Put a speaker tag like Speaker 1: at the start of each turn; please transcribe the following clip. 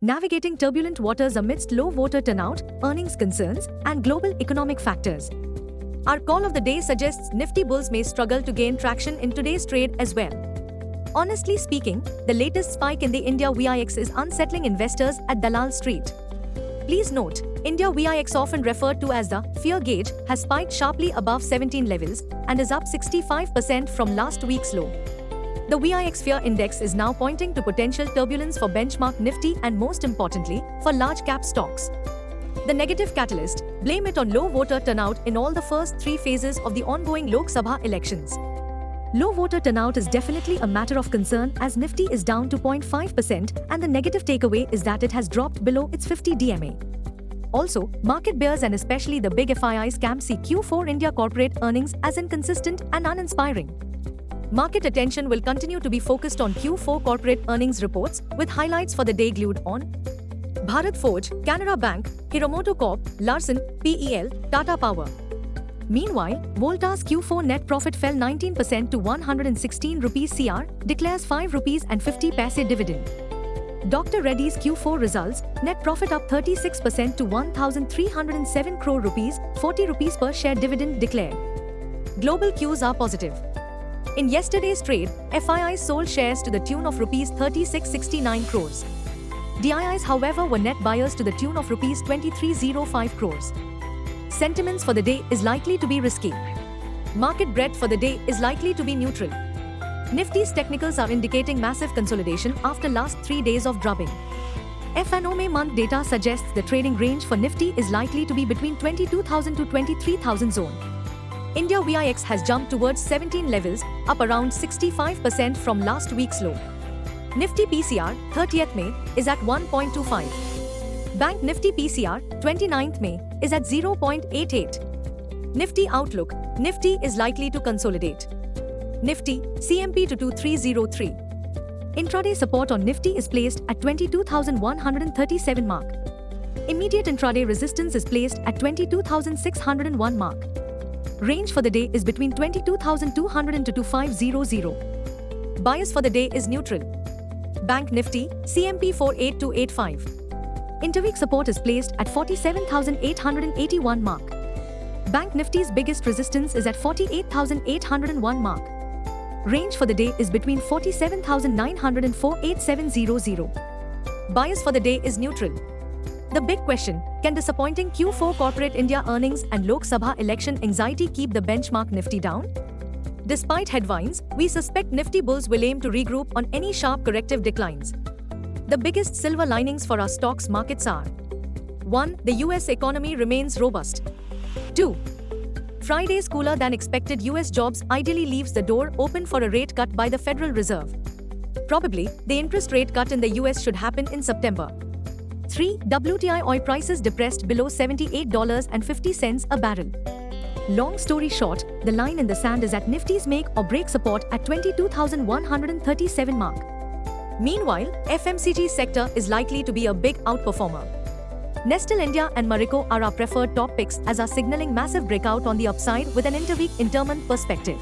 Speaker 1: navigating turbulent waters amidst low voter turnout, earnings concerns, and global economic factors. Our call of the day suggests Nifty bulls may struggle to gain traction in today's trade as well. Honestly speaking, the latest spike in the India VIX is unsettling investors at Dalal Street. Please note, India VIX, often referred to as the fear gauge, has spiked sharply above 17 levels and is up 65% from last week's low. The VIX Fear Index is now pointing to potential turbulence for benchmark Nifty and, most importantly, for large-cap stocks. The negative catalyst: blame it on low voter turnout in all the first three phases of the ongoing Lok Sabha elections. Low voter turnout is definitely a matter of concern, as Nifty is down to 0.5%, and the negative takeaway is that it has dropped below its 50 DMA. Also, market bears and especially the big FIIs camp see Q4 India corporate earnings as inconsistent and uninspiring. Market attention will continue to be focused on Q4 corporate earnings reports, with highlights for the day glued on Bharat Forge, Canara Bank, Hiromoto Corp, Larsen, PEL, Tata Power. Meanwhile, Voltas Q4 net profit fell 19% to 116 rupees CR, declares 5 rupees and 50 paise dividend. Dr. Reddy's Q4 results, net profit up 36% to 1,307 crore rupees, 40 rupees per share dividend declared. Global cues are positive. In yesterday's trade, FIIs sold shares to the tune of rupees 3669 crores. DIIs, however, were net buyers to the tune of rupees 2305 crores. Sentiments for the day is likely to be risky. Market breadth for the day is likely to be neutral. Nifty's technicals are indicating massive consolidation after last 3 days of drubbing. FNO month data suggests the trading range for Nifty is likely to be between 22,000 to 23,000 zone. India VIX has jumped towards 17 levels, up around 65% from last week's low. Nifty PCR, 30th May, is at 1.25. Bank Nifty PCR, 29th May, is at 0.88. Nifty outlook: Nifty is likely to consolidate. Nifty, CMP to 2303. Intraday support on Nifty is placed at 22,137 mark. Immediate intraday resistance is placed at 22,601 mark. Range for the day is between 22,200 to 2500. Bias for the day is neutral. Bank Nifty, CMP 48285. Interweek support is placed at 47,881 mark. Bank Nifty's biggest resistance is at 48,801 mark. Range for the day is between 47,900 and 48700. Bias for the day is neutral. The big question: can disappointing Q4 corporate India earnings and Lok Sabha election anxiety keep the benchmark Nifty down? Despite headwinds, we suspect Nifty bulls will aim to regroup on any sharp corrective declines. The biggest silver linings for our stocks markets are: 1. The US economy remains robust. 2. Friday's cooler than expected US jobs ideally leaves the door open for a rate cut by the Federal Reserve. Probably, the interest rate cut in the US should happen in September. 3. WTI oil prices depressed below $78.50 a barrel. Long story short, the line in the sand is at Nifty's make or break support at 22,137 mark. Meanwhile, FMCG sector is likely to be a big outperformer. Nestle India and Marico are our preferred top picks, as are signaling massive breakout on the upside with an interweek intermonth perspective.